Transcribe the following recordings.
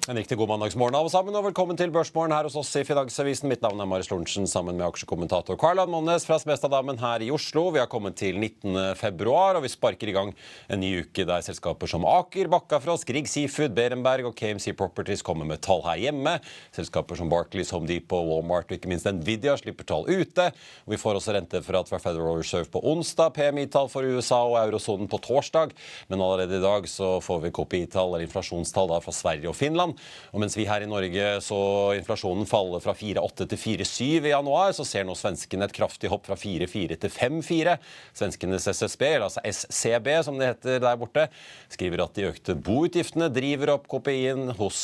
En riktig god mandagsmorgen alle sammen, og velkommen til Børsmorgen her hos oss i Finansavisen. Mitt navn Marius Lorentzen, sammen med aksjekommentator Karl Johan Molnes fra Smestaddamen her i Oslo. Vi har kommet til 19. februar, og vi sparker i gang en ny uke der selskaper som Aker, Bakkafrost, Grieg Seafood, Berenberg og KMC Properties kommer med tall her hjemme. Selskaper som Barclays, Home Depot, Walmart og ikke minst Nvidia slipper tall ute. Vi får også rente fra Federal Reserve på onsdag, PMI-tall for USA og eurosonen på torsdag. Men allerede i dag så får vi KPI-tall eller inflasjonstall fra Sverige og Finland. Og mens vi her i Norge så inflasjonen faller fra 4,8 til 4,7 i januar, så ser nå svenskene et kraftig hopp fra 4,4 til 5,4. Svenskenes SSB, eller altså SCB som det heter der borte, skriver at de økte boutgiftene driver opp KPI-en hos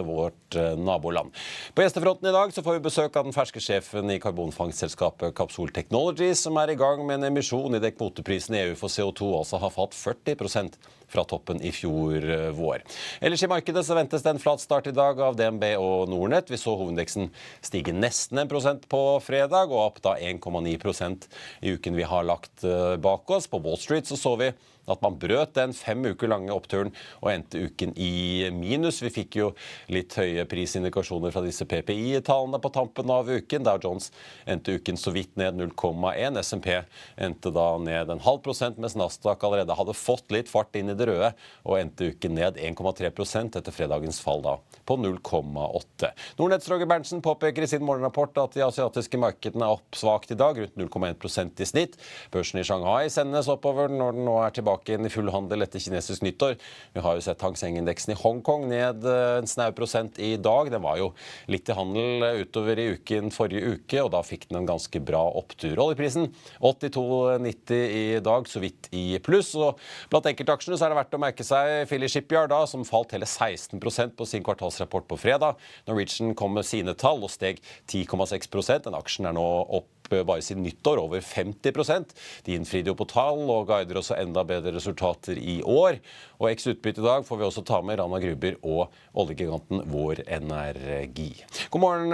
vårt naboland. På gjestefronten i dag så får vi besøk av den ferske sjefen i karbonfangstselskapet Capsol Technologies, som i gang med en emisjon i det kvoteprisen i EU for CO2 altså har falt 40% fra toppen i fjor vår. Ellers i markedet så ventes det en flat start i dag av DNB og Nordnet. Vi så hovedindeksen stige nesten 1% på fredag, og opp da 1,9% i uken vi har lagt bak oss. På Wall Street så vi at man brøt den 5 uker lange oppturen og endte uken i minus. Vi fikk jo litt høye prisindikasjoner fra disse PPI-tallene på tampen av uken. Dow Jones endte uken så vidt ned 0,1. S&P endte da ned 0,5%, mens Nasdaq allerede hadde fått litt fart inn i det røde og endte uken ned 1,3% etter fredagens fall da på 0,8. Nordnets Roger Berntsen påpeker i sin morgenrapport at de asiatiske markedene opp svagt i dag, rundt 0,1% i snitt. Børsen i Shanghai sendes oppover når den nå tilbake inn i full handel etter kinesisk nyttår. Vi har jo sett Hang Seng-indeksen i Hongkong ned en snau prosent i dag. Den var jo litt i handel utover i uken forrige uke, og da fikk den en ganske bra opptur. Oljeprisen 82,90 i dag, så vidt i pluss. Og blant enkeltaksjene så det verdt å merke seg Philly Shipyard da, som falt hele 16% på sin kvartalsrapport på fredag. Norwegian kom med sine tall og steg 10,6%. Den aksjen nå opp bare siden nyttår over 50%. De innfridde jo på tall og guider også enda bedre resultater i år. Og eks-utbytte i dag får vi også ta med Rana Gruber og oljegiganten Vår Energi. God morgen,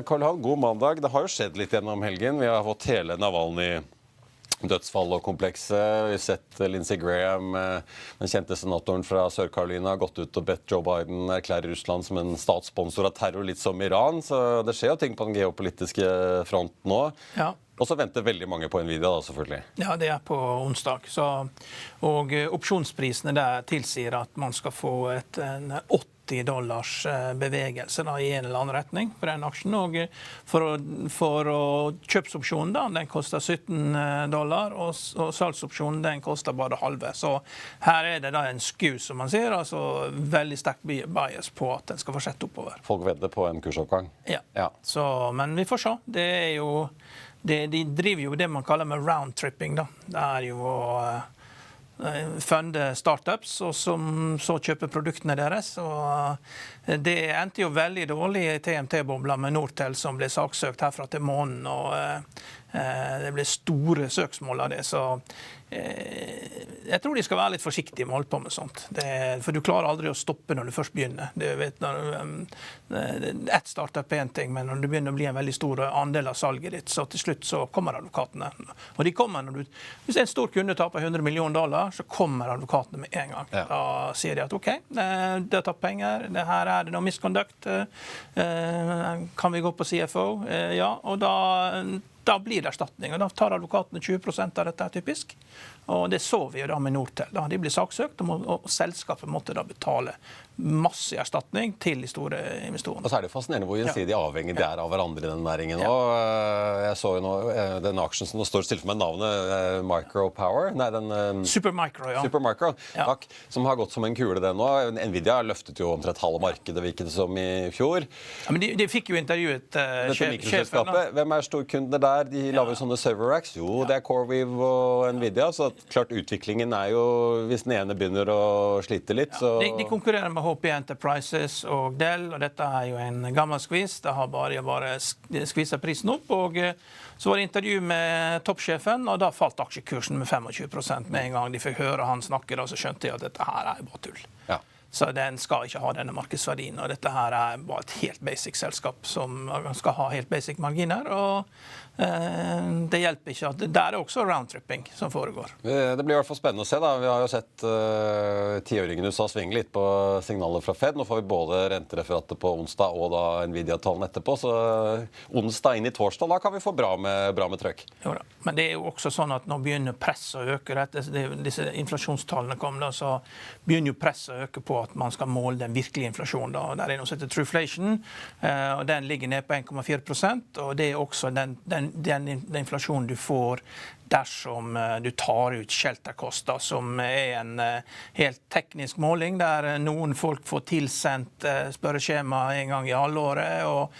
Karl Johan. God mandag. Det har jo skjedd litt gjennom helgen. Vi har fått hele Navalny dødsfall og komplekse. Vi har sett Lindsey Graham, den kjente senatoren fra Sør-Carolina, gått ut og bedt Joe Biden erklære Russland som en statssponsor av terror, litt som Iran. Så det skjer jo ting på den geopolitiske fronten nå. Ja. Og så venter veldig mange på Nvidia da, selvfølgelig. Ja, det på onsdag. Og opsjonsprisene der tilsier at man skal få en $80 bevegelse da, i en eller annen retning for den aksjen. Og for kjøpsopsjonen da, den koster $17, og salgsopsjonen den koster bare halve. Så her det da en skew, som man sier, altså veldig sterk bias på at den skal fortsette oppover. Folk vedder på en kursoppgang? Ja. Så, men vi får se. Det jo de driver jo det man kaller med round-tripping da. Det jo funde startups, og som så kjøper produktene deres. Og det endte jo veldig dårlig i TMT-bobla med Nortel, som ble saksøkt herfra til månen, og det ble store søksmål av det. Så jeg tror de skal være litt forsiktige med å holde på med sånt. For du klarer aldri å stoppe når du først begynner. Du vet, ett startup en ting, men når du begynner å bli en veldig stor andel av salget ditt, så til slutt så kommer advokatene. Og de kommer hvis en stor kunde taper $100 millioner, så kommer advokatene med en gang. Ja. Da sier de at ok, det har tatt penger, det her det noe misconduct, kan vi gå på CFO? Ja, og da blir det erstatning, og da tar advokatene 20% av dette typisk. Og det så vi jo da med Nortel. Da de ble saksøkt, og selskapet måtte da betale masse erstatning til de store investorene. Og så det fascinerende hvor gjensidig avhengig det av hverandre i den næringen. Og jeg så jo nå den aksjen som nå står stilt for meg navnet Micropower. Nei, den Supermicro, ja. Supermicro, takk. Som har gått som en kule det nå. Nvidia løftet jo omtrent halve markedet, virket det som i fjor. Ja, men de fikk jo intervjuet sjefen. Hvem storkundene der? De lager sånne server racks. Jo, det CoreWeave og Nvidia, så klart utviklingen jo, hvis den ene begynner å slite litt, så... De konkurrerer med HP Enterprises og Dell, og dette jo en gammel skvis. Det har bare skviset prisen opp, og så var det intervju med toppsjefen, og da falt aksjekursen med 25% med en gang de fikk høre han snakke, da, så skjønte de at dette her bare tull. Ja. Så den skal ikke ha denne markedsverdien, og dette her bare et helt basic selskap som skal ha helt basic marginer, og det hjelper ikke at det også roundtripping som foregår. Det blir i hvert fall spennende å se da. Vi har jo sett 10-åringen USA svinge litt på signaler fra Fed. Nå får vi både rentereferatet på onsdag og da Nvidia-tallen etterpå, så onsdag inn i torsdag, da kan vi få bra med trøkk. Jo da, men det jo også sånn at nå begynner presset å øke, disse inflasjonstallene kom da, så begynner jo presset å øke på at man skal måle den virkelige inflasjonen da. Der noe som heter Trueflation, og den ligger ned på 1,4%, og det også den inflasjonen du får dersom du tar ut shelterkoster, som en helt teknisk måling, der noen folk får tilsendt spørreskjema en gang i halvåret, og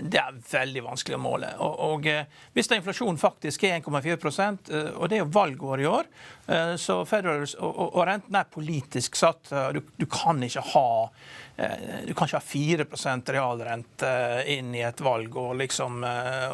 det veldig vanskelig å måle. Og hvis inflasjonen faktisk 1,4%, og det jo valgår i år, så og renten politisk satt, du kan ikke ha 4% realrente inn i et valg, og liksom,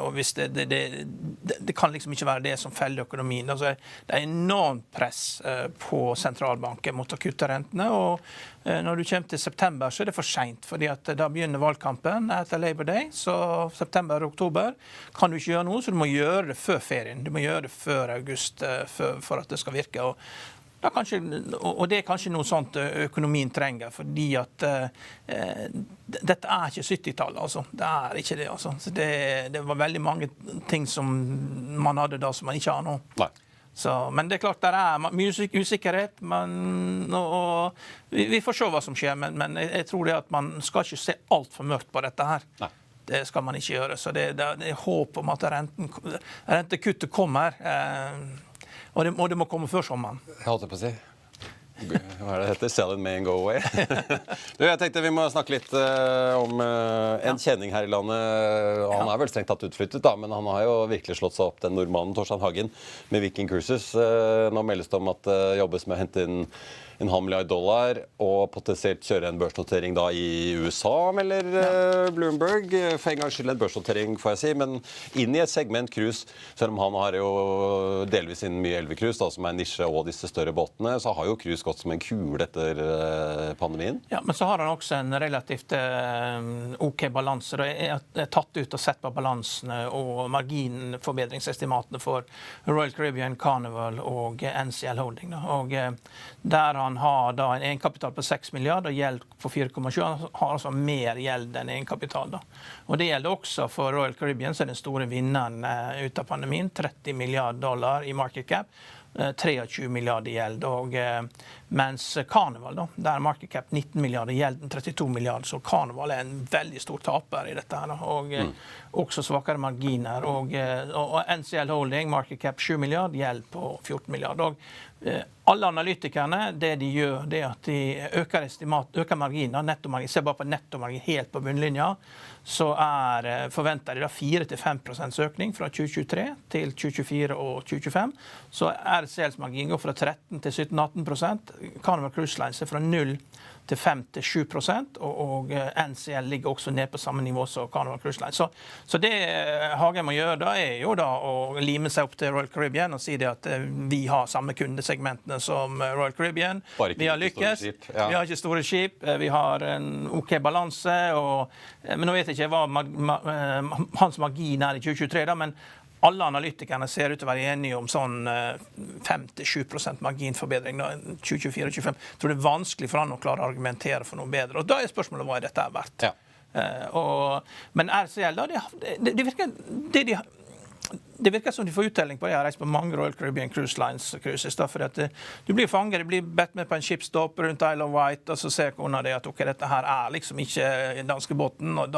og hvis det kan liksom ikke være det som feller økonomien. Altså, det enormt press på sentralbanken mot å kutte rentene, og når du kommer til september så det for sent, fordi at da begynner valgkampen etter Labor Day, så september og oktober kan du ikke gjøre noe, så du må gjøre det før ferien. Du må gjøre det før august for at det skal virke, og det kanskje noe sånt økonomien trenger, fordi at dette ikke 70-tallet, altså. Det ikke det, altså. Så det var veldig mange ting som man hadde da som man ikke har nå. Nei. Så, men det klart, det mye usikkerhet, og vi får se hva som skjer, men jeg tror det at man skal ikke se alt for mørkt på dette her. Nei. Det skal man ikke gjøre, så det håp om at rentekuttet kommer, og det må komme før sommeren. Jeg holdt på å si. Hva det heter? Sell it may and go away. Jeg tenkte vi må snakke litt om en kjenning her i landet. Han vel strengt tatt utflyttet, da, men han har jo virkelig slått seg opp, den nordmannen Torstein Hagen med Viking Cruises. Nå meldes det om at det jobbes med å hente inn $500 million og potensielt kjøre en børsnotering da i USA, eller Bloomberg. For en gang skyld en børsnotering, får jeg si, men inn i et segment cruise, selv om han har jo delvis inn mye elvecruise, da, som nisje og disse større båtene, så har jo cruise gått som en kule etter pandemien. Ja, men så har han også en relativt ok balanse. Det tatt ut og sett på balansene og marginforbedringsestimatene for Royal Caribbean, Carnival og NCL Holding. Da. Og der han har da en egenkapital på 6 milliarder og gjeld på 4,7. Han har altså mer gjeld enn egenkapital. Da. Og det gjelder også for Royal Caribbean, så den store vinneren ut av pandemien, $30 milliarder i market cap. 23 milliarder gjeld, og mens Carnival, da, der market cap 19 milliarder gjelden 32 milliarder, så Carnival en veldig stor taper i dette her, da, og også svakere marginer, og NCL Holding, market cap 7 milliarder, gjeld på 14 milliarder, og alle analytikerne, det de gjør, det at de øker marginer, nettomargin, ser bare på nettomargin helt på bunnlinja, så forventer de da 4-5% økning fra 2023 til 2024 og 2025, så salgsmargin går fra 13 til 17-18%, Carnival Cruise Lines fra 0 til 5-7%, og NCL ligger også ned på samme nivå som Carnival Cruise Lines. Så det Hagen må gjøre da, jo da å lime seg opp til Royal Caribbean og si det at vi har samme kundesegmentene som Royal Caribbean. Vi har lykkes, vi har ikke store skip, vi har en ok balanse, men nå vet jeg ikke hva hans margin i 2023 da, men alle analytikerne ser ut til å være enige om sånn 5-7% marginforbedring da, 2024-2025. Jeg tror det vanskelig for han å klare å argumentere for noe bedre. Og da spørsmålet hva dette verdt. Ja. Men RCL da, det virker som de får uttelling på det. Jeg har reist på mange Royal Caribbean Cruise Lines cruises, da, for at du blir fanget, du blir bedt med på en skipstopp rundt Isle of Wight, og så ser kona det at okay, dette her liksom ikke danske båten, og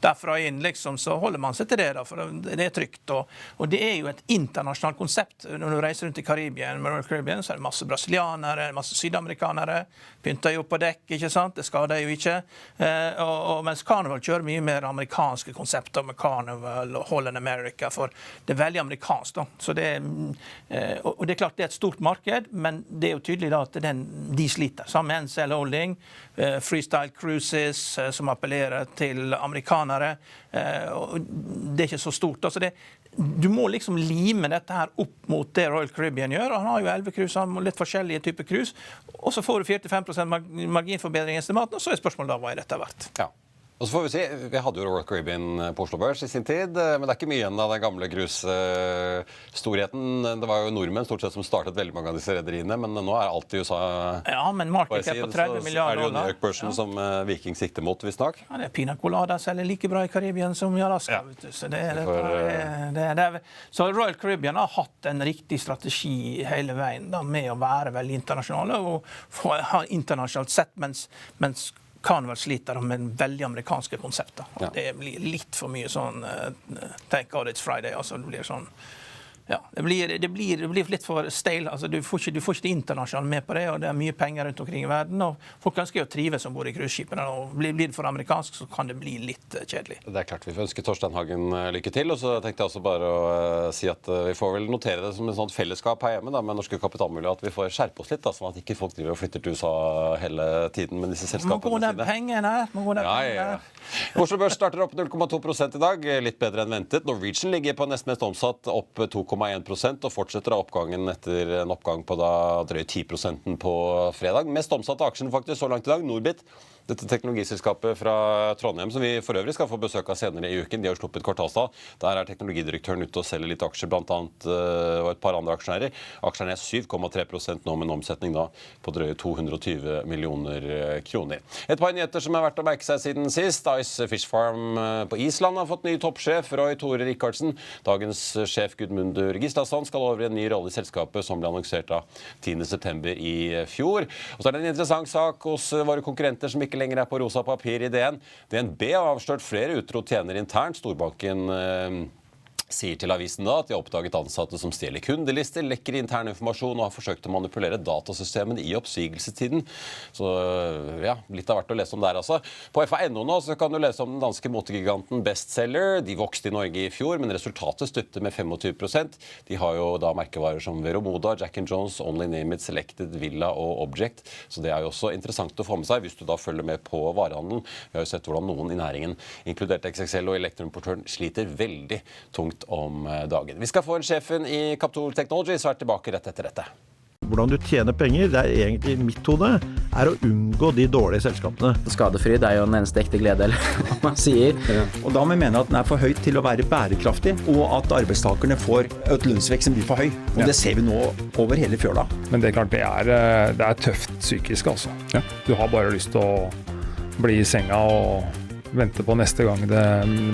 derfra inn liksom, så holder man seg til det, da, for det trygt, og det jo et internasjonalt konsept. Når du reiser rundt i Karibien, med Royal Caribbean, så det masse brasilianere, masse sydamerikanere, pynter jo på dekk, ikke sant? Det skader jo ikke. Og mens Carnival kjører mye mer amerikanske konsepter med Carnival og Holland America, for det veldig amerikansk. Da. Så og det klart det et stort marked, men det jo tydelig da at de sliter. Samme NCL Holding, Freestyle Cruises, som appellerer til amerikanere. Og det ikke så stort. Altså du må liksom lime dette her opp mot det Royal Caribbean gjør. Han har jo 11 cruiser, litt forskjellige typer cruise. Og så får du 4-5% marginforbedring i estimaten, og så spørsmålet da, hva dette verdt? Ja. Og så får vi si, vi hadde jo Royal Caribbean på Oslo Børs i sin tid, men det ikke mye igjen av den gamle cruise-storheten. Det var jo nordmenn stort sett som startet veldig mange av disse rederiene, men nå alt i USA. Ja, men markedet på 30 milliarder dollar. Det jo New York-børsen som Viking sikter mot, hvis nok. Ja, det Pina Colada selger like bra i Karibien som i Alaska. Ja. Så Royal Caribbean har hatt en riktig strategi hele veien da, med å være veldig internasjonale og ha internasjonalt sett, mens Carnival sliter med veldig amerikanske konsepter. Ja. Det blir litt for mye sånn thank God it's Friday, altså det blir sånn ja, det blir litt for stale, altså du får ikke det internasjonalt med på det, og det mye penger rundt omkring i verden, og folk ønsker jo å trives som bor i cruiseskipene, og blir det for amerikansk, så kan det bli litt kjedelig. Det klart, vi får ønske Torstein Hagen lykke til, og så tenkte jeg også bare å si at vi får vel notere det som en sånn fellesskap her hjemme, da, med norske kapitalmiljøer, at vi får skjerpe oss litt, da, sånn at ikke folk driver og flytter til USA hele tiden med disse selskapene sine. Må gå der pengene. Oslo Børs starter opp 0,2% i dag, litt bedre enn ventet. Norwegian ligger på nest mest omsatt opp 2,1% og fortsetter oppgangen etter en oppgang på da drøy 10% på fredag. Mest omsatte aksjen faktisk så langt i dag, Norbit. Dette teknologiselskapet fra Trondheim, som vi for øvrig skal få besøk av senere i uken. De har sluppet kvartalstall. Der teknologidirektøren ute og selger litt aksjer, blant annet, og et par andre aksjonærer. Aksjene 7,3% nå, med en omsetning da på drøye 220 millioner kroner. Et par nyheter som verdt å merke seg siden sist. Ice Fish Farm på Island har fått ny toppsjef, Roy Tore Rikardsen. Dagens sjef Gudmundur Gislason skal over en ny rolle i selskapet som ble annonsert da 10. september i fjor. Og så det en interessant sak hos våre konkurrenter som ikke lenger på rosa papir i DN. DNB har avslørt flere utro tjener internt. Storbanken sier til avisen da at de har oppdaget ansatte som stjeler kundelister, lekker intern informasjon og har forsøkt å manipulere datasystemene i oppsigelsestiden. Så ja, litt av hvert å lese om der altså. På FA.no nå så kan du lese om den danske motegiganten Bestseller. De vokste i Norge i fjor, men resultatet støtte med 25%. De har jo da merkevarer som Veromoda, Jack & Jones, Only Name It, Selected, Villa og Object. Så det jo også interessant å få med seg hvis du da følger med på varehandelen. Vi har jo sett hvordan noen i næringen, inkludert XXL og Elektronimportøren, sliter veldig tungt om dagen. Vi skal få en sjefen i Capsol Technologies tilbake rett etter dette. Hvordan du tjener penger, det egentlig mitt hode, å unngå de dårlige selskapene. Skadefri, det jo den eneste ekte glede, eller hva man sier. Ja. Og da må vi mene at den for høyt til å være bærekraftig, og at arbeidstakerne får et lønnsvekst som blir for høy. Og det ser vi nå over hele fjøla. Men det klart, det tøft psykisk, altså. Ja. Du har bare lyst til å bli i senga og vente på neste gang det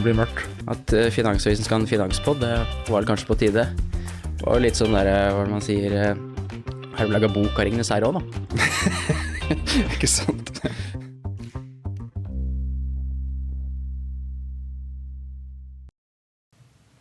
blir mørkt. At Finansavisen skal ha en finanspod, det var det kanskje på tide. Det var jo litt sånn der, hva man sier, har du laget bok av Ringenes herre også, da? Ikke sant?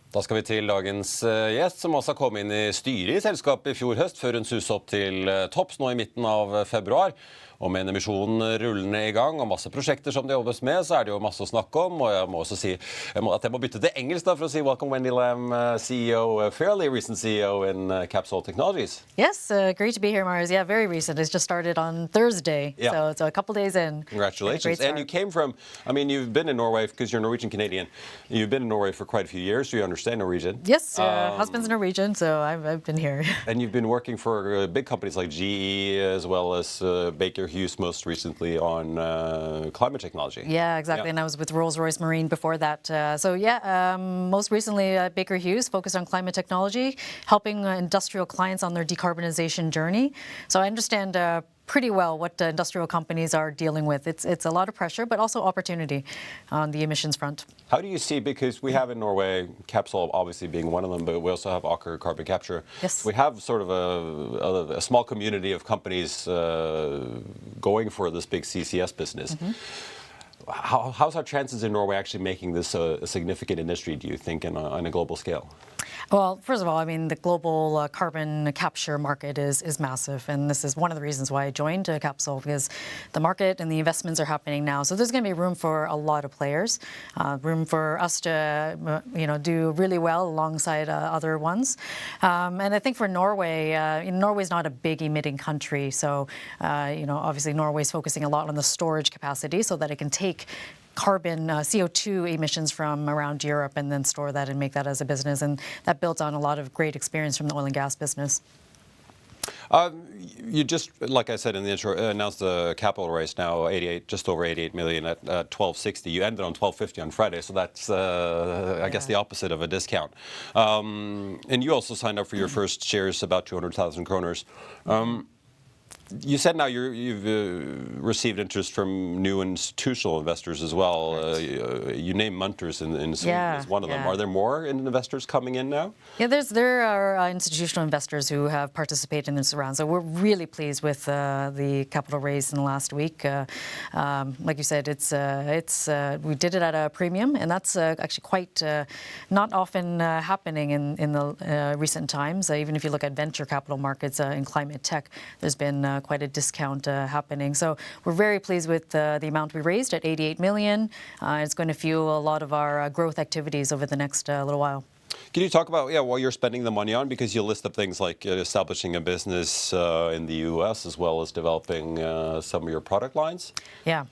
Da skal vi til dagens gjest, som også kom inn i styret i selskapet i fjor høst, før hun suset opp til topps nå i midten av februar. Og med en emisjon rullende i gang, og masse prosjekter som det jobbes med, så det jo masse å snakke om. Og jeg må også si at jeg må bytte til engelsk da, for å si welcome Wendy Lam, CEO, fairly recent CEO in Capsol Technologies. Yes, great to be here, Mars. Yeah, very recent. It's just started on Thursday, so it's a couple days in. Congratulations. And you came from, I mean, you've been in Norway, because you're Norwegian-Canadian. You've been in Norway for quite a few years, so you understand Norwegian. Yes, husband's Norwegian, so I've been here. And you've been working for big companies like GE, as well as Baker Hughes most recently on climate technology. Yeah, exactly. And I was with Rolls-Royce Marine before that. Most recently Baker Hughes focused on climate technology, helping industrial clients on their decarbonization journey. So I understand pretty well what industrial companies are dealing with. It's a lot of pressure, but also opportunity on the emissions front. How do you see, because we have in Norway, Capsol obviously being one of them, but we also have Aker Carbon Capture. Yes. We have sort of a small community of companies going for this big CCS business. Mm-hmm. how's our chances in Norway actually making this a significant industry, do you think, on a global scale? Well, first of all, I mean, the global carbon capture market is massive, and this is one of the reasons why I joined Capsol, because the market and the investments are happening now. So there's going to be room for a lot of players, room for us to, do really well alongside other ones. And I think for Norway, Norway's not a big emitting country, so obviously Norway's focusing a lot on the storage capacity so that it can take carbon CO2 emissions from around Europe and then store that and make that as a business. And that built on a lot of great experience from the oil and gas business. You just, like I said in the intro, announced the capital raise now, just over 88 million at 12.60. You ended on 12.50 on Friday, so that's, I guess, the opposite of a discount. And you also signed up for your first shares, about 200,000 kroners. You said now you've received interest from new institutional investors as well. Right. You named Munters in Sweden as one of them. Are there more investors coming in now? Yeah, there are institutional investors who have participated in this round. So we're really pleased with the capital raise in the last week. Like you said, we did it at a premium, and that's actually quite not often happening in the recent times. Even if you look at venture capital markets in climate tech, there's been quite a discount happening. So we're very pleased with the amount we raised at 88 million. It's going to fuel a lot of our growth activities over the next little while. Can you talk about what you're spending the money on? Because you list up things like establishing a business in the US as well as developing some of your product lines. Yeah.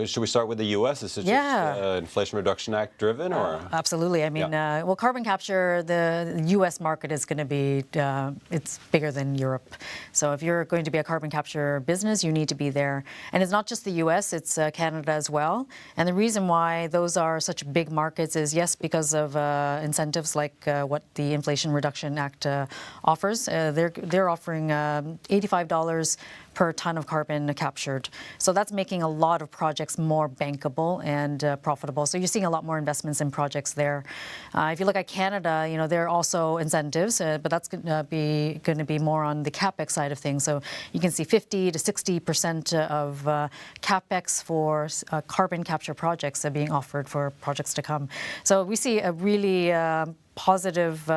Should we start with the US? Is it just Inflation Reduction Act driven? Or? Absolutely. I mean, well, carbon capture, the US market is going to be, it's bigger than Europe. So if you're going to be a carbon capture business, you need to be there. And it's not just the US, it's Canada as well. And the reason why those are such big markets is, yes, because of incentives like what the Inflation Reduction Act offers. They're offering $85 per ton of carbon captured. So that's making a lot of projects more bankable and profitable. So you're seeing a lot more investments in projects there. If you look at Canada, there are also incentives, but that's going to be more on the capex side of things. So you can see 50 to 60% of capex for carbon capture projects are being offered for projects to come. So we see a really positive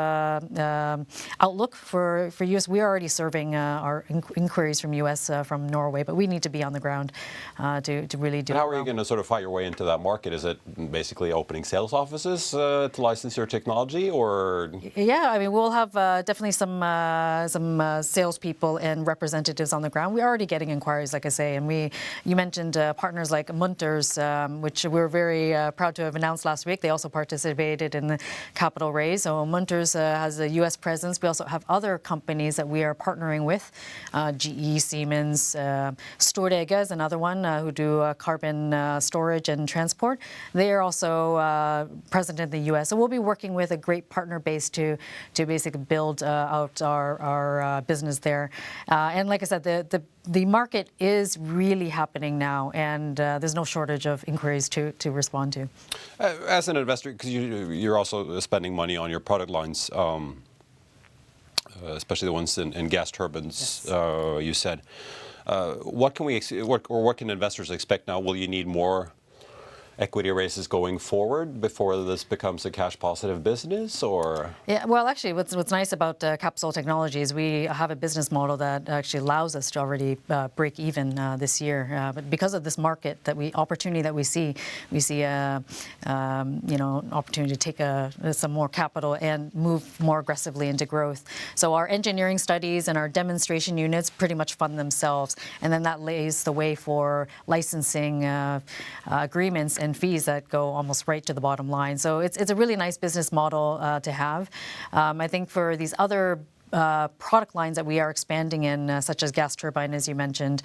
outlook for US. We are already serving our inquiries from US, from Norway, but we need to be on the ground to really do it. How are you going to sort of fight your way into that market? Is it basically opening sales offices to license your technology, or? Yeah, I mean, we'll have definitely some salespeople and representatives on the ground. We're already getting inquiries, like I say, and you mentioned partners like Munters, which we're very proud to have announced last week. They also participated in the capital raise. So Munters has a U.S. presence. We also have other companies that we are partnering with, GE, Siemens, Storegga is another one who do carbon storage and transport. They are also present in the U.S. So we'll be working with a great partner base to basically build out our business there. And like I said, the market is really happening now, and there's no shortage of inquiries to respond to. As an investor, because you're also spending money on your product lines, especially the ones in gas turbines, yes. You said. What can investors expect now? Will you need more equity raises going forward before this becomes a cash positive business, or? Yeah, well, actually, what's nice about Capsol Technologies, we have a business model that actually allows us to already break even this year. But because of this market opportunity that we see opportunity to take some more capital and move more aggressively into growth. So our engineering studies and our demonstration units pretty much fund themselves, and then that lays the way for licensing agreements and fees that go almost right to the bottom line. So it's a really nice business model to have. I think for these other product lines that we are expanding in, such as gas turbine, as you mentioned,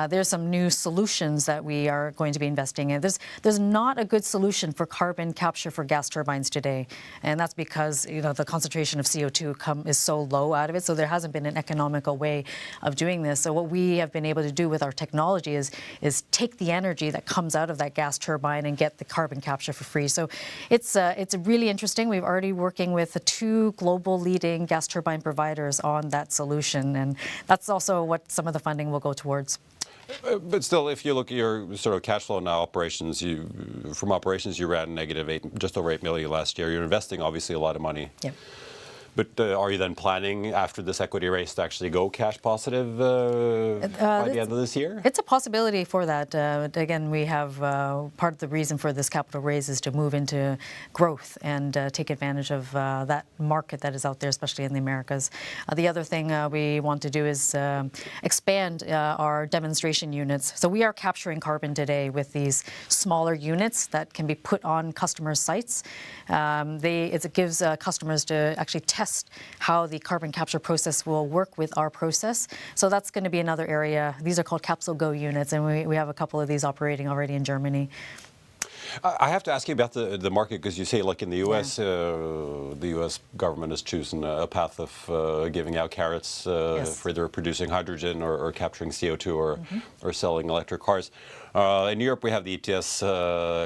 there's some new solutions that we are going to be investing in. There's not a good solution for carbon capture for gas turbines today, and that's because the concentration of CO2 is so low out of it. So there hasn't been an economical way of doing this. So what we have been able to do with our technology is take the energy that comes out of that gas turbine and get the carbon capture for free. So it's really interesting. We've already working with the 2 global leading gas turbine providers on that solution, and that's also what some of the funding will go towards. But still, if you look at your sort of cash flow now, operations, you ran just over 8 million last year. You're investing obviously a lot of money. Yeah. But are you then planning after this equity raise to actually go cash positive by the end of this year? It's a possibility for that. Again, we have part of the reason for this capital raise is to move into growth and take advantage of that market that is out there, especially in the Americas. The other thing we want to do is expand our demonstration units. So we are capturing carbon today with these smaller units that can be put on customers' sites. It gives customers to actually test how the carbon capture process will work with our process. So that's going to be another area. These are called Capsol Go units, and we have a couple of these operating already in Germany. I have to ask you about the market, because you say, like in the U.S., the U.S. government has chosen a path of giving out carrots for either producing hydrogen or capturing CO2 or selling electric cars. In Europe, we have the ETS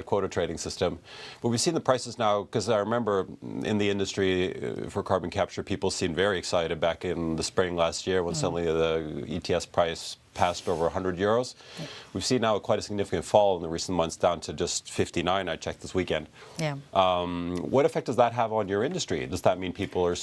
quota trading system. But we've seen the prices now, because I remember in the industry for carbon capture, people seemed very excited back in the spring last year when suddenly the ETS price passed over 100 euros. Yeah. We've seen now quite a significant fall in the recent months, down to just 59, I checked this weekend. Yeah. What effect does that have on your industry? Does that mean people are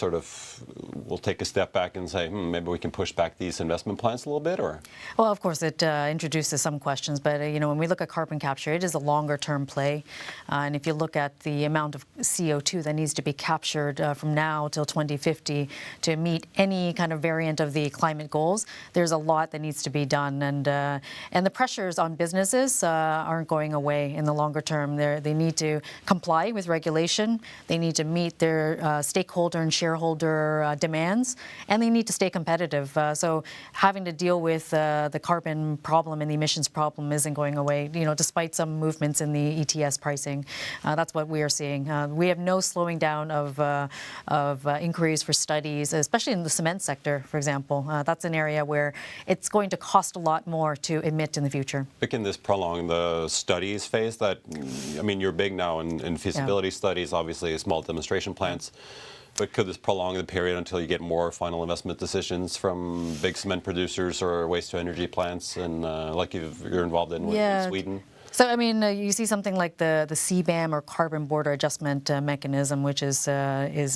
will take a step back and say, maybe we can push back these investment plans a little bit, or? Well, of course, it introduces some questions, but when we look at carbon capture, it is a longer-term play. And if you look at the amount of CO2 that needs to be captured from now till 2050 to meet any kind of variant of the climate goals, there's a lot that needs to be done, and the pressures on businesses aren't going away in the longer term. They need to comply with regulation, they need to meet their stakeholder and shareholder demands, and they need to stay competitive. So having to deal with the carbon problem and the emissions problem isn't going away, despite some movements in the ETS pricing. That's what we are seeing. We have no slowing down of inquiries for studies, especially in the cement sector, for example. That's an area where it's going to cost a lot more to emit in the future. But can this prolong the studies phase? You're big now in feasibility studies, obviously small demonstration plants. But could this prolong the period until you get more final investment decisions from big cement producers or waste-to-energy plants, and like you're involved in Sweden? So, you see something like the CBAM, or carbon border adjustment mechanism, which is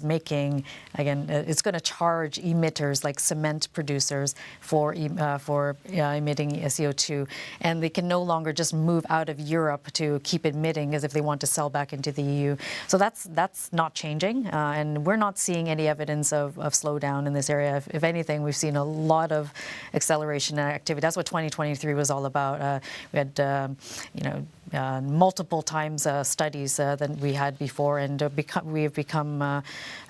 making, again, it's going to charge emitters like cement producers for emitting CO2, and they can no longer just move out of Europe to keep emitting as if they want to sell back into the EU. So that's not changing, and we're not seeing any evidence of slowdown in this area. If anything, we've seen a lot of acceleration and activity. That's what 2023 was all about. We had, multiple times studies than we had before, and we have become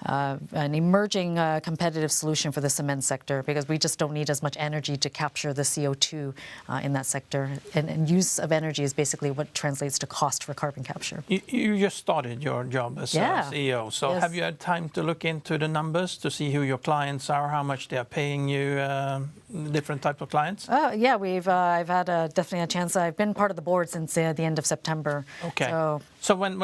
an emerging competitive solution for the cement sector, because we just don't need as much energy to capture the CO2 in that sector. And use of energy is basically what translates to cost for carbon capture. You just started your job as CEO, so have you had time to look into the numbers to see who your clients are, how much they are paying you, different type of clients? Yeah, I've had definitely a chance. I've been part of the board since the end of September. Okay. So when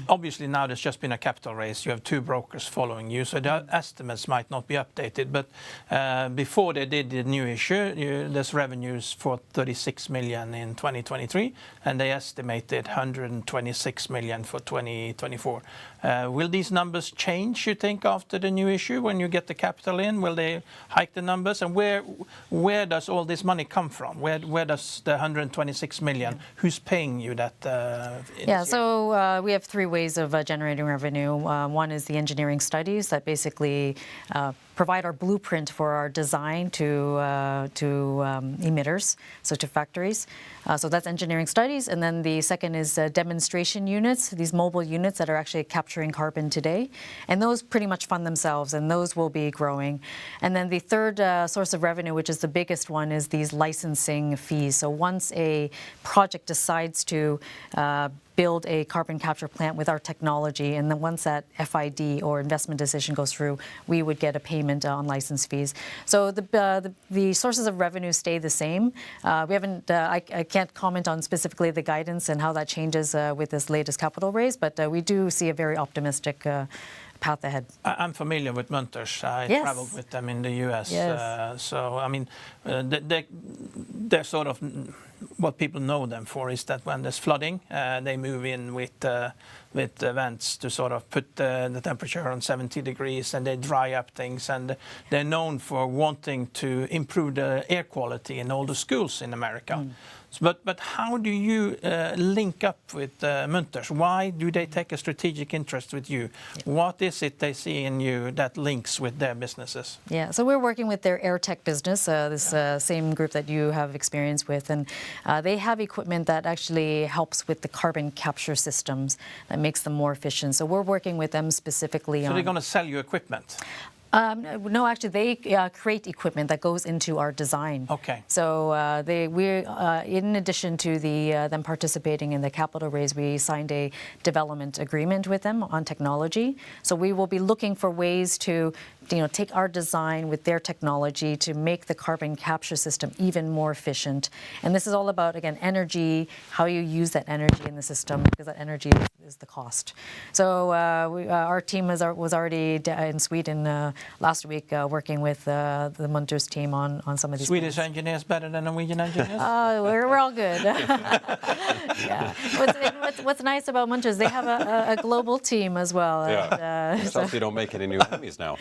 obviously now there's just been a capital raise, you have two brokers following you, so the estimates might not be updated. But before they did the new issue, there's revenues for 36 million in 2023, and they estimated 126 million for 2024. Will these numbers change, you think, after the new issue when you get the capital in? Will they hike the numbers? And where does all this money come from? Where does the 126 million? Who's paying you that? So we have three ways of generating revenue. One is the engineering studies that basically provide our blueprint for our design to emitters, so to factories. So that's engineering studies. And then the second is demonstration units, these mobile units that are actually capturing carbon today. And those pretty much fund themselves, and those will be growing. And then the third source of revenue, which is the biggest one, is these licensing fees. So once a project decides to build a carbon capture plant with our technology, and then once that FID or investment decision goes through, we would get a payment on license fees. So the sources of revenue stay the same. We haven't. I can't comment on specifically the guidance and how that changes with this latest capital raise, but we do see a very optimistic path ahead. I'm familiar with Munters. I Yes. traveled with them in the US. Yes. So, I mean, they're sort of what people know them for is that when there's flooding, they move in with vents to sort of put the temperature on 70 degrees and they dry up things. And they're known for wanting to improve the air quality in all the schools in America. But how do you link up with Munters? Why do they take a strategic interest with you? What is it they see in you that links with their businesses? Yeah, so we're working with their air tech business, this same group that you have experience with, and they have equipment that actually helps with the carbon capture systems that makes them more efficient. So we're working with them specifically So they're going to sell you equipment? No, actually, they create equipment that goes into our design. Okay. So in addition to them participating in the capital raise, we signed a development agreement with them on technology. So we will be looking for ways to, take our design with their technology to make the carbon capture system even more efficient. And this is all about, again, energy, how you use that energy in the system, because that energy is the cost. So our team was already in Sweden last week working with the Munters team on some of these Swedish things. engineers better than Norwegian engineers? We're all good. Yeah. What's nice about Munters, they have a global team as well. Yeah. And, So you don't make any new enemies now.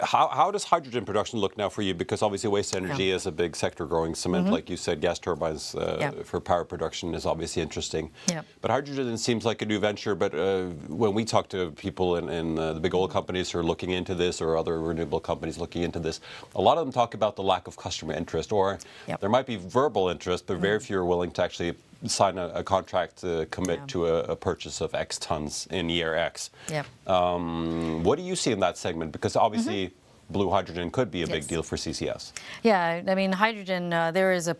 How does hydrogen production look now for you? Because obviously waste energy is a big sector growing. Cement, like you said, gas turbines for power production is obviously interesting. Yeah. But hydrogen seems like a new venture. But when we talk to people in the big oil companies who are looking into this, or other renewable companies looking into this, a lot of them talk about the lack of customer interest, or there might be verbal interest, but very few are willing to actually sign a contract to commit to a purchase of X tons in year X. Yeah. What do you see in that segment? Because obviously blue hydrogen could be a big deal for CCS. Yeah, I mean, hydrogen, there is a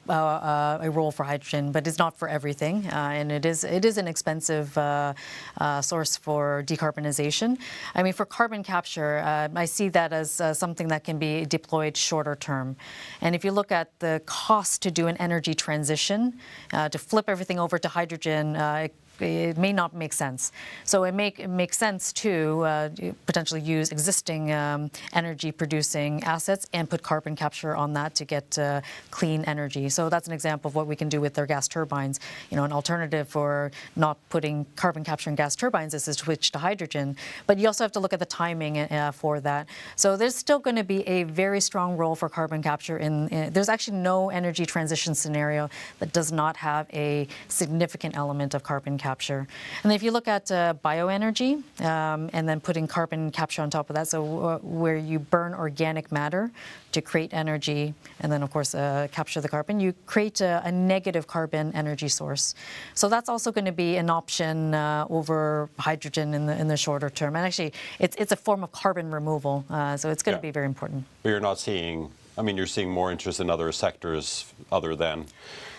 role for hydrogen, but it's not for everything. And it is an expensive source for decarbonization. I mean, for carbon capture, I see that as something that can be deployed shorter term. And if you look at the cost to do an energy transition, to flip everything over to hydrogen, it may not make sense. So it makes sense to potentially use existing energy-producing assets and put carbon capture on that to get clean energy. So that's an example of what we can do with their gas turbines. An alternative for not putting carbon capture in gas turbines is to switch to hydrogen. But you also have to look at the timing for that. So there's still going to be a very strong role for carbon capture. There's actually no energy transition scenario that does not have a significant element of carbon capture. And if you look at bioenergy and then putting carbon capture on top of that, so where you burn organic matter to create energy and then, of course, capture the carbon, you create a negative carbon energy source. So that's also going to be an option over hydrogen in the shorter term. And actually, it's a form of carbon removal, so it's going to be very important. But you're not seeing, you're seeing more interest in other sectors other than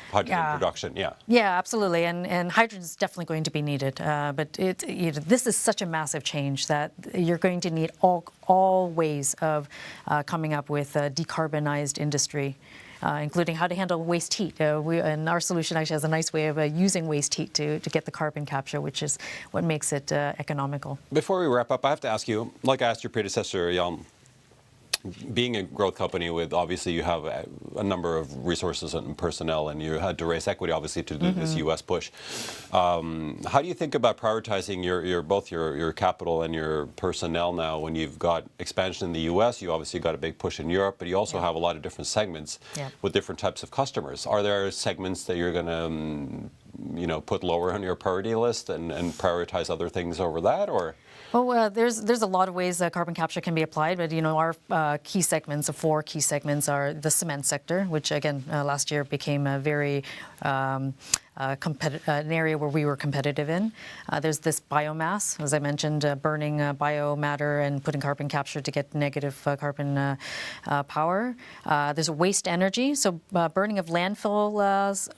hydrogen production, Yeah, absolutely, and hydrogen is definitely going to be needed. But this is such a massive change that you're going to need all ways of coming up with a decarbonized industry, including how to handle waste heat. And our solution actually has a nice way of using waste heat to get the carbon capture, which is what makes it economical. Before we wrap up, I have to ask you, like I asked your predecessor, Jan, being a growth company with, obviously, you have a number of resources and personnel, and you had to raise equity, obviously, to do this U.S. push. How do you think about prioritizing both your capital and your personnel now when you've got expansion in the U.S., you obviously got a big push in Europe, but you also have a lot of different segments with different types of customers. Are there segments that you're going to put lower on your priority list and prioritize other things over that, or? Well, there's a lot of ways that carbon capture can be applied, but our key segments, the 4 key segments, are the cement sector, which again last year became a very an area where we were competitive in. There's this biomass, as I mentioned, burning biomatter and putting carbon capture to get negative carbon power. There's waste energy, so burning of landfill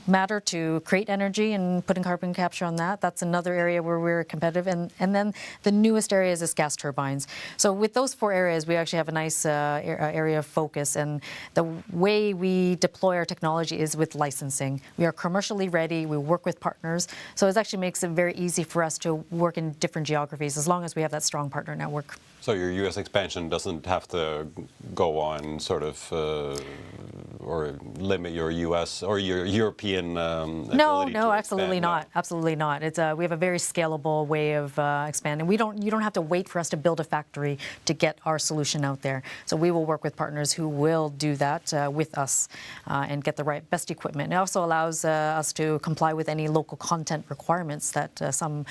matter to create energy and putting carbon capture on that. That's another area where we're competitive. And then The newest areas is gas turbines. So with those 4 areas, we actually have a nice area of focus. And the way we deploy our technology is with licensing. We are commercially ready. We work with partners. So it actually makes it very easy for us to work in different geographies as long as we have that strong partner network. So your U.S. expansion doesn't have to go on sort of or limit your U.S. or your European ability to absolutely expand not. Absolutely not. It's we have a very scalable way of expanding. You don't have to wait for us to build a factory to get our solution out there. So we will work with partners who will do that with us and get the best equipment. It also allows us to comply with any local content requirements that some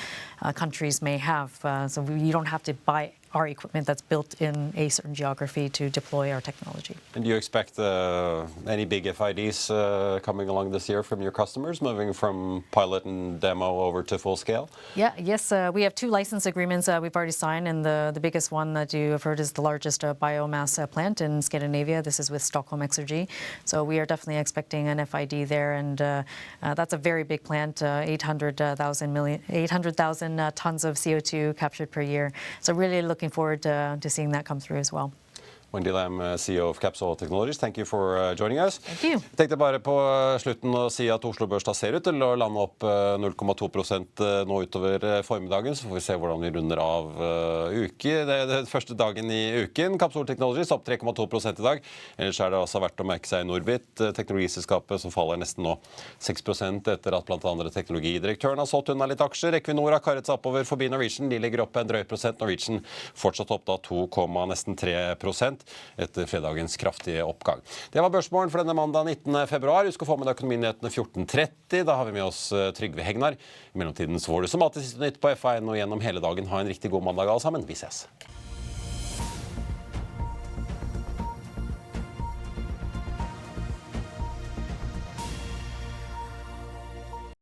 countries may have. So you don't have to buy our equipment that's built in a certain geography to deploy our technology. And do you expect any big FIDs coming along this year from your customers, moving from pilot and demo over to full scale? Yes, we have 2 license agreements we've already signed, and the biggest one that you have heard is the largest biomass plant in Scandinavia. This is with Stockholm Exergy. So we are definitely expecting an FID there, and that's a very big plant, 800,000 tons of CO2 captured per year. So really looking forward to seeing that come through as well. Wendy Lam, CEO of Capsol Technologies, thank you for joining us. Thank you. Jeg tenkte bare på slutten å si at Oslo Børs da ser ut til å lande opp 0,2% nå utover formiddagen, så får vi se hvordan vi runder av uke. Det er første dagen i uken. Capsol Technologies opp 3,2% i dag. Ellers er det også verdt å merke seg Norbit, teknologiselskapet som faller nesten nå 6% etter at blant andre teknologidirektøren har solgt unna litt aksjer. Equinor har karret seg oppover forbi Norwegian. De ligger opp en drøy prosent. Norwegian fortsatt opp da 2,3% etter fredagens kraftige oppgang. Det var børsmorgen for denne mandag 19. februar. Husk å få med deg økonominyhetene 14.30. Da har vi med oss Trygve Hegnar. I mellomtiden så får du som alltid siste nytt på F1 og gjennom hele dagen. Ha en riktig god mandag alle sammen. Vi ses.